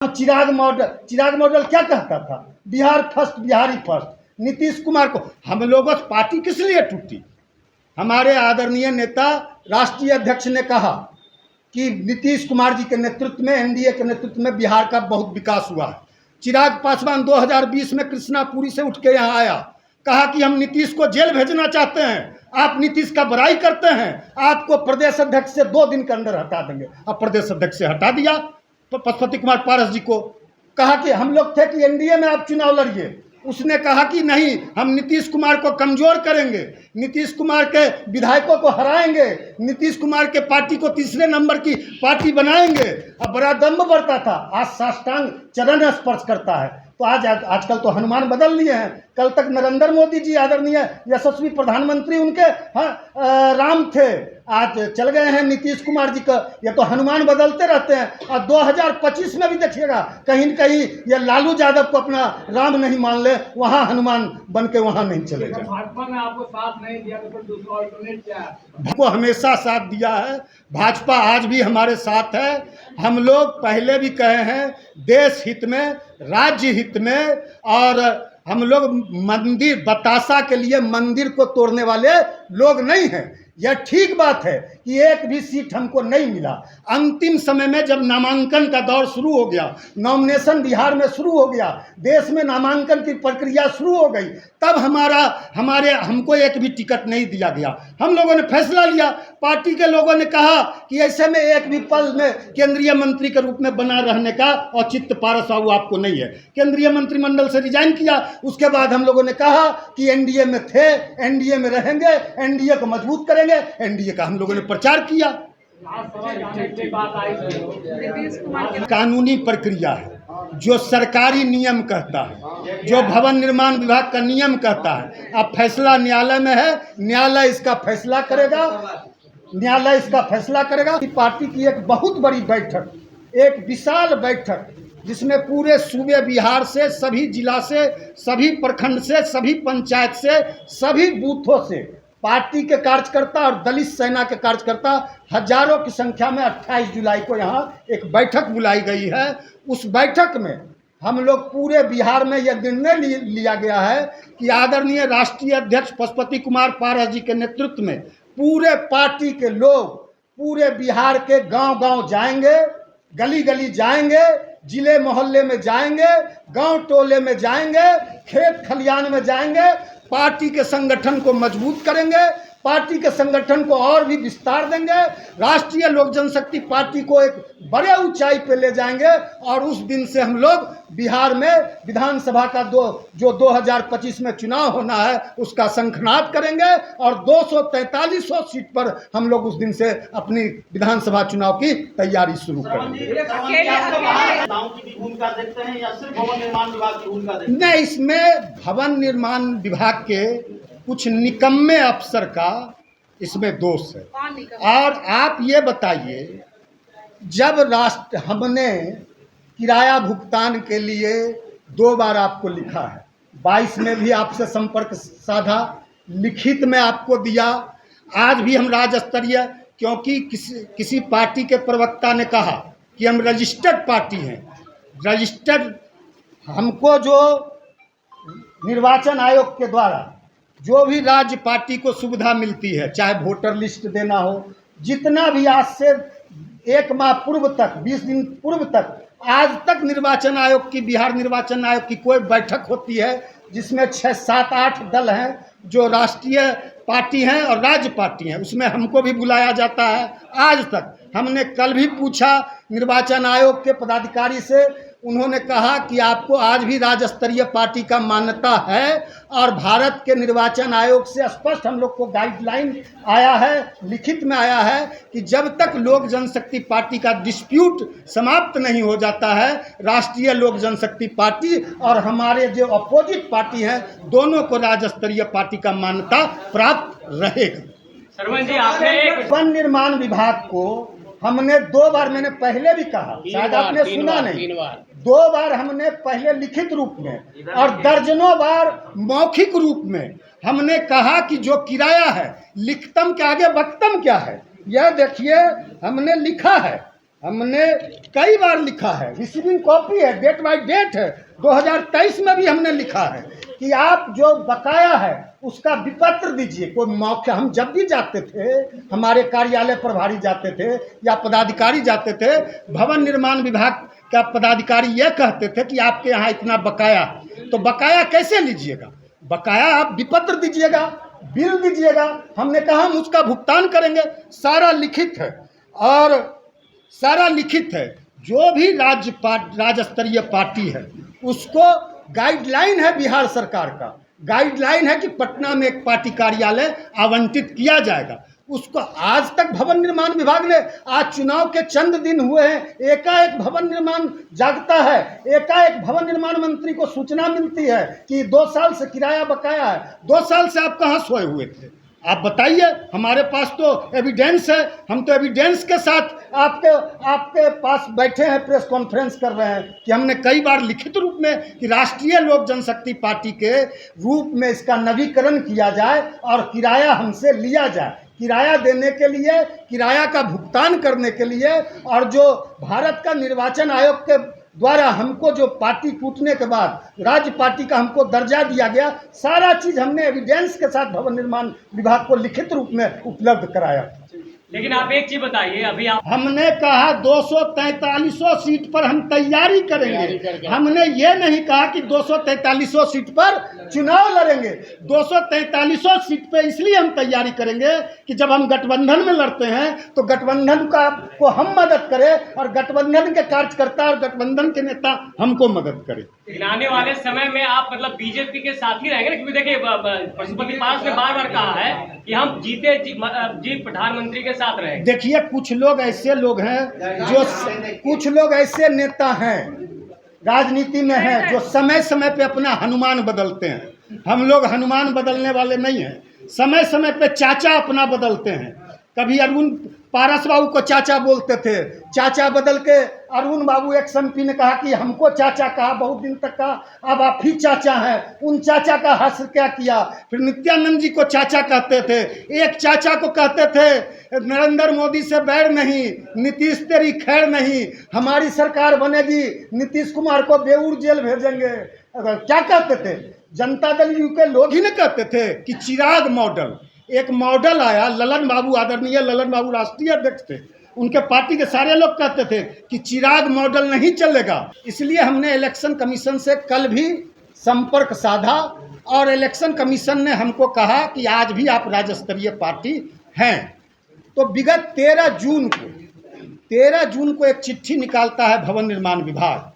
चिराग model क्या कहता था? Bihar first, Bihari first. नीतीश कुमार को हम लोगों से पार्टी किस लिए टूटी? हमारे आदरणीय नेता राष्ट्रीय अध्यक्ष ने कहा कि नीतीश कुमार जी के नेतृत्व में, एनडीए के नेतृत्व में बिहार का बहुत विकास हुआ है। चिराग पासवान 2020 में कृष्णापुरी से उठ के यहाँ आया, कहा कि हम नीतीश को जेल भेजना चाहते हैं। आप नीतीश का बड़ाई करते हैं, आपको प्रदेश अध्यक्ष से 2 दिन के अंदर हटा देंगे। अब प्रदेश अध्यक्ष से हटा दिया। तो पशुपति कुमार पारस जी को कहा कि हम लोग थे कि एनडीए में आप चुनाव लड़िए। उसने कहा कि नहीं, हम नीतीश कुमार को कमजोर करेंगे, नीतीश कुमार के विधायकों को हराएंगे, नीतीश कुमार के पार्टी को तीसरे नंबर की पार्टी बनाएंगे। अब बड़ा दम्भ बढ़ता था, आज साष्टांग चरण स्पर्श करता है। तो आजकल तो हनुमान बदल लिए हैं। कल तक नरेंद्र मोदी जी आदरणीय यशस्वी प्रधानमंत्री उनके राम थे, आज चल गए हैं नीतीश कुमार जी का। ये तो हनुमान बदलते रहते हैं। और 2025 में भी देखिएगा कहीं न कहीं ये लालू यादव को अपना राम नहीं मान ले, वहाँ हनुमान बन के वहाँ नहीं चले जाए। भाजपा ने आपको साथ नहीं दिया तो फिर दूसरा ऑल्टरनेट क्या है? को हमेशा साथ दिया है, भाजपा आज भी हमारे साथ है। हम लोग पहले भी कहे हैं, देश हित में, राज्य हित में, और हम लोग मंदिर बतासा के लिए मंदिर को तोड़ने वाले लोग नहीं हैं। यह ठीक बात है कि एक भी सीट हमको नहीं मिला। अंतिम समय में जब नामांकन का दौर शुरू हो गया, नॉमिनेशन बिहार में शुरू हो गया, देश में नामांकन की प्रक्रिया शुरू हो गई, तब हमको एक भी टिकट नहीं दिया गया। हम लोगों ने फैसला लिया, पार्टी के लोगों ने कहा कि ऐसे में एक भी पद में केंद्रीय मंत्री के रूप में बना रहने का औचित्य पारस बाबू आपको नहीं है। केंद्रीय मंत्रिमंडल से रिजाइन किया। उसके बाद हम लोगों ने कहा कि एनडीए में थे, एनडीए में रहेंगे, एनडीए को मजबूत करेंगे। एनडीए का हम लोगों ने प्रचार किया। कानूनी प्रक्रिया है, जो सरकारी नियम कहता है, जो भवन निर्माण विभाग का नियम कहता है। अब फैसला न्यायालय में है, न्यायालय इसका फैसला करेगा, न्यायालय इसका फैसला करेगा। पार्टी की एक बहुत बड़ी बैठक, एक विशाल बैठक, जिसमें पूरे सूबे बिहार से, सभी जिला से, सभी प्रखंड से, सभी पंचायत से, सभी बूथों से पार्टी के कार्यकर्ता और दलित सेना के कार्यकर्ता हजारों की संख्या में 28 जुलाई को यहाँ एक बैठक बुलाई गई है। उस बैठक में हम लोग पूरे बिहार में यह निर्णय लिया गया है कि आदरणीय राष्ट्रीय अध्यक्ष पशुपति कुमार पारस जी के नेतृत्व में पूरे पार्टी के लोग पूरे बिहार के गांव-गांव जाएंगे, गली-गली जाएंगे, जिले मोहल्ले में जाएंगे, गांव टोले में जाएंगे, खेत खलियान में जाएंगे, पार्टी के संगठन को मजबूत करेंगे, पार्टी के संगठन को और भी विस्तार देंगे, राष्ट्रीय लोक जनशक्ति पार्टी को एक बड़े ऊंचाई पे ले जाएंगे। और उस दिन से हम लोग बिहार में विधानसभा का जो 2025 में चुनाव होना है उसका शंखनाद करेंगे और 243 सीट पर हम लोग उस दिन से अपनी विधानसभा चुनाव की तैयारी शुरू करेंगे। नहीं, इसमें भवन निर्माण विभाग के कुछ निकम्मे अफसर का इसमें दोष है। और आप ये बताइए, जब हमने किराया भुगतान के लिए 2 बार आपको लिखा है, 22 में भी आपसे संपर्क साधा, लिखित में आपको दिया, आज भी हम राज्य स्तरीय, क्योंकि किसी पार्टी के प्रवक्ता ने कहा कि हम रजिस्टर्ड पार्टी हैं। रजिस्टर्ड हमको जो निर्वाचन आयोग के द्वारा जो भी राज्य पार्टी को सुविधा मिलती है, चाहे वोटर लिस्ट देना हो, जितना भी आज से 1 माह पूर्व तक, 20 दिन पूर्व तक, आज तक निर्वाचन आयोग की, बिहार निर्वाचन आयोग की कोई बैठक होती है जिसमें 6, 7, 8 दल हैं जो राष्ट्रीय पार्टी हैं और राज्य पार्टी हैं, उसमें हमको भी बुलाया जाता है। आज तक हमने कल भी पूछा निर्वाचन आयोग के पदाधिकारी से, उन्होंने कहा कि आपको आज भी राज्य स्तरीय पार्टी का मान्यता है और भारत के निर्वाचन आयोग से स्पष्ट हम लोग को गाइडलाइन आया है, लिखित में आया है कि जब तक लोक जनशक्ति पार्टी का डिस्प्यूट समाप्त नहीं हो जाता है, राष्ट्रीय लोक जनशक्ति पार्टी और हमारे जो अपोजिट पार्टी हैं, दोनों को राज्य स्तरीय पार्टी का मान्यता प्राप्त रहेगा। वन निर्माण विभाग को हमने 2 बार, मैंने पहले भी कहा, शायद आपने सुना नहीं, 2 बार हमने पहले लिखित रूप में और दर्जनों बार मौखिक रूप में हमने कहा कि जो किराया है, लिखतम के आगे वक्तम क्या है, यह देखिए हमने लिखा है हमने कई बार लिखा है, रिसीविंग कॉपी है, डेट बाय डेट है, 2023 में भी हमने लिखा है कि आप जो बकाया है उसका विपत्र दीजिए। कोई मौके हम जब भी जाते थे, हमारे कार्यालय प्रभारी जाते थे या पदाधिकारी जाते थे, भवन निर्माण विभाग का पदाधिकारी यह कहते थे कि आपके यहाँ इतना बकाया, तो बकाया कैसे लीजिएगा? बकाया आप विपत्र दीजिएगा, बिल दीजिएगा। हमने कहा हम उसका भुगतान करेंगे, सारा लिखित है और सारा लिखित है। जो भी राज्य स्तरीय पार्टी है उसको गाइडलाइन है, बिहार सरकार का गाइडलाइन है कि पटना में एक पार्टी कार्यालय आवंटित किया जाएगा। उसको आज तक भवन निर्माण विभाग ने, आज चुनाव के चंद दिन हुए हैं, एकाएक भवन निर्माण जागता है, एकाएक भवन निर्माण मंत्री को सूचना मिलती है कि 2 साल से किराया बकाया है। 2 साल से आप कहाँ सोए हुए थे? आप बताइए। हमारे पास तो एविडेंस है, हम तो एविडेंस के साथ आपके पास बैठे हैं, प्रेस कॉन्फ्रेंस कर रहे हैं कि हमने कई बार लिखित रूप में कि राष्ट्रीय लोक जनशक्ति पार्टी के रूप में इसका नवीकरण किया जाए और किराया हमसे लिया जाए। किराया देने के लिए, किराया का भुगतान करने के लिए, और जो भारत का निर्वाचन आयोग के द्वारा हमको जो पार्टी टूटने के बाद राज्य पार्टी का हमको दर्जा दिया गया, सारा चीज़ हमने एविडेंस के साथ भवन निर्माण विभाग को लिखित रूप में उपलब्ध कराया। लेकिन आप एक चीज बताइए, अभी आप हमने कहा 243 सीट पर हम तैयारी करेंगे। हमने ये नहीं कहा कि 243 सीट पर चुनाव लड़ेंगे। 243 सीट पे इसलिए हम तैयारी करेंगे कि जब हम गठबंधन में लड़ते हैं तो गठबंधन को हम मदद करें और गठबंधन के कार्यकर्ता और गठबंधन के नेता हमको मदद करें। आने वाले समय में आप मतलब बीजेपी के साथ ही रहेंगे, क्योंकि देखिए पशुपति पास ने बार बार कहा है कि हम जी प्रधानमंत्री के साथ रहेंगे। देखिए, कुछ लोग ऐसे लोग हैं जो, कुछ लोग ऐसे नेता हैं राजनीति में हैं जो समय समय पे अपना हनुमान बदलते हैं। हम लोग हनुमान बदलने वाले नहीं हैं। समय समय पे चाचा अपना बदलते हैं। कभी अरुण पारस बाबू को चाचा बोलते थे, चाचा बदल के अरुण बाबू एक एमपी ने कहा कि हमको चाचा कहा, बहुत दिन तक कहा, अब आप ही चाचा हैं। उन चाचा का हास्य क्या किया? फिर नित्यानंद जी को चाचा कहते थे। एक चाचा को कहते थे नरेंद्र मोदी से बैर नहीं, नीतीश तेरी खैर नहीं, हमारी सरकार बनेगी, नीतीश कुमार को बेऊर जेल भेजेंगे। क्या कहते थे? जनता दल यू के लोग ही न कहते थे कि चिराग मॉडल, एक मॉडल आया। ललन बाबू, आदरणीय ललन बाबू राष्ट्रीय अध्यक्ष थे, उनके पार्टी के सारे लोग कहते थे कि चिराग मॉडल नहीं चलेगा। इसलिए हमने इलेक्शन कमीशन से कल भी संपर्क साधा और इलेक्शन कमीशन ने हमको कहा कि आज भी आप राज्य स्तरीय पार्टी हैं। तो विगत 13 जून को एक चिट्ठी निकालता है भवन निर्माण विभाग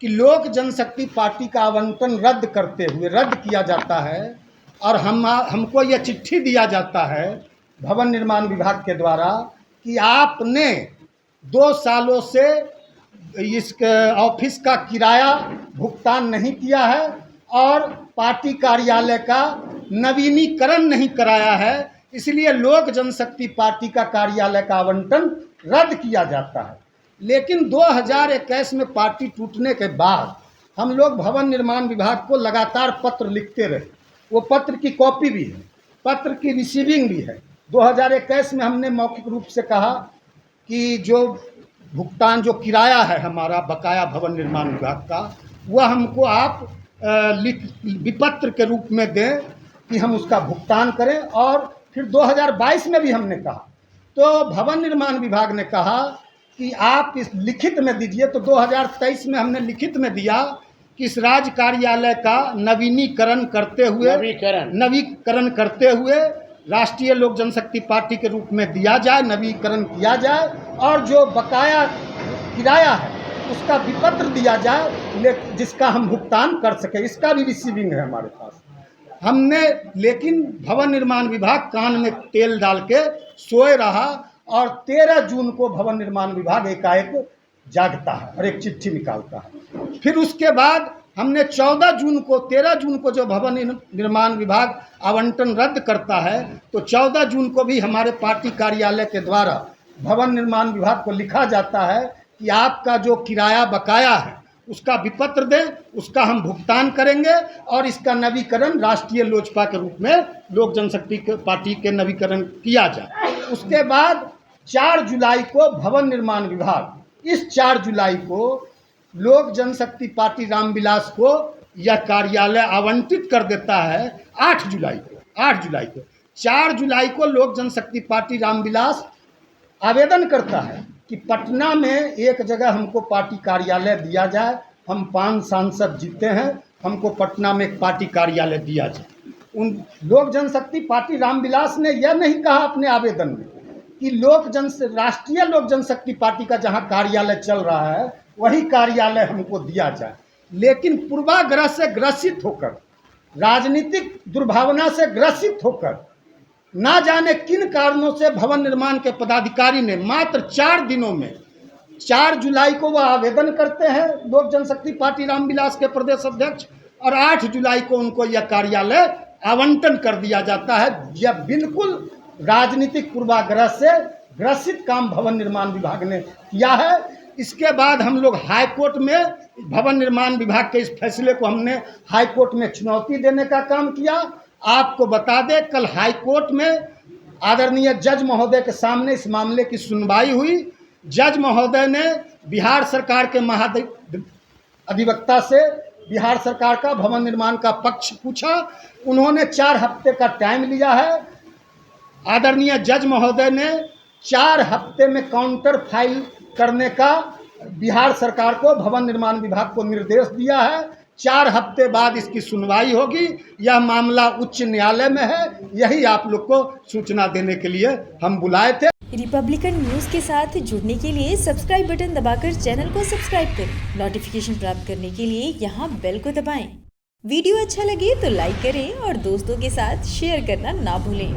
कि लोक जनशक्ति पार्टी का आवंटन रद्द करते हुए रद्द किया जाता है, और हमको यह चिट्ठी दिया जाता है भवन निर्माण विभाग के द्वारा कि आपने 2 सालों से इस ऑफिस का किराया भुगतान नहीं किया है और पार्टी कार्यालय का नवीनीकरण नहीं कराया है, इसलिए लोक जनशक्ति पार्टी का कार्यालय का आवंटन रद्द किया जाता है। लेकिन 2021 में पार्टी टूटने के बाद हम लोग भवन निर्माण विभाग को लगातार पत्र लिखते रहे। वो पत्र की कॉपी भी है, पत्र की रिसीविंग भी है। 2021 में हमने मौखिक रूप से कहा कि जो भुगतान, जो किराया है हमारा बकाया भवन निर्माण विभाग का, वह हमको आप विपत्र के रूप में दें कि हम उसका भुगतान करें। और फिर 2022 में भी हमने कहा, तो भवन निर्माण विभाग ने कहा कि आप इस लिखित में दीजिए। तो 2023 में हमने लिखित में दिया कि इस राज्य कार्यालय का नवीनीकरण करते हुए राष्ट्रीय लोक जनशक्ति पार्टी के रूप में दिया जाए, नवीनीकरण किया जाए, और जो बकाया किराया है उसका विपत्र दिया जाए जिसका हम भुगतान कर सके। इसका भी रिसीविंग है हमारे पास। हमने, लेकिन भवन निर्माण विभाग कान में तेल डाल के सोए रहा और 13 जून को भवन निर्माण विभाग एकाएक जागता है और एक चिट्ठी निकालता है। फिर उसके बाद हमने 13 जून को जो भवन निर्माण विभाग आवंटन रद्द करता है, तो 14 जून को भी हमारे पार्टी कार्यालय के द्वारा भवन निर्माण विभाग को लिखा जाता है कि आपका जो किराया बकाया है उसका विपत्र दें, उसका हम भुगतान करेंगे और इसका नवीकरण राष्ट्रीय लोजपा के रूप में लोक जनशक्ति पार्टी के नवीकरण किया जाए। उसके बाद 4 जुलाई को भवन निर्माण विभाग इस 4 जुलाई को लोक जनशक्ति पार्टी रामविलास को यह कार्यालय आवंटित कर देता है। 8 जुलाई को 4 जुलाई को लोक जनशक्ति पार्टी रामविलास आवेदन करता है कि पटना में एक जगह हमको पार्टी कार्यालय दिया जाए, हम 5 सांसद जीते हैं, हमको पटना में एक पार्टी कार्यालय दिया जाए। उन लोक जनशक्ति पार्टी रामविलास ने यह नहीं कहा अपने आवेदन में कि राष्ट्रीय लोक जनशक्ति पार्टी का जहां कार्यालय चल रहा है वही कार्यालय हमको दिया जाए, लेकिन पूर्वाग्रह से ग्रसित होकर, राजनीतिक दुर्भावना से ग्रसित होकर, ना जाने किन कारणों से भवन निर्माण के पदाधिकारी ने मात्र 4 दिनों में 4 जुलाई को वह आवेदन करते हैं लोक जनशक्ति पार्टी रामविलास के प्रदेश अध्यक्ष, और 8 जुलाई को उनको यह कार्यालय आवंटन कर दिया जाता है। यह बिल्कुल राजनीतिक पूर्वाग्रह से ग्रसित काम भवन निर्माण विभाग ने किया है। इसके बाद हम लोग हाई कोर्ट में भवन निर्माण विभाग के इस फैसले को हमने हाई कोर्ट में चुनौती देने का काम किया। आपको बता दें, कल हाई कोर्ट में आदरणीय जज महोदय के सामने इस मामले की सुनवाई हुई। जज महोदय ने बिहार सरकार के महाधिवक्ता से बिहार सरकार का भवन निर्माण का पक्ष पूछा। उन्होंने 4 हफ्ते का टाइम लिया है। आदरणीय जज महोदय ने 4 हफ्ते में काउंटर फाइल करने का बिहार सरकार को, भवन निर्माण विभाग को निर्देश दिया है। 4 हफ्ते बाद इसकी सुनवाई होगी। यह मामला उच्च न्यायालय में है। यही आप लोग को सूचना देने के लिए हम बुलाए थे। रिपब्लिकन न्यूज़ के साथ जुड़ने के लिए सब्सक्राइब बटन दबाकर चैनल को सब्सक्राइब करें। नोटिफिकेशन प्राप्त करने के लिए यहाँ बेल को दबाएं। वीडियो अच्छा लगे तो लाइक करें और दोस्तों के साथ शेयर करना ना भूलें।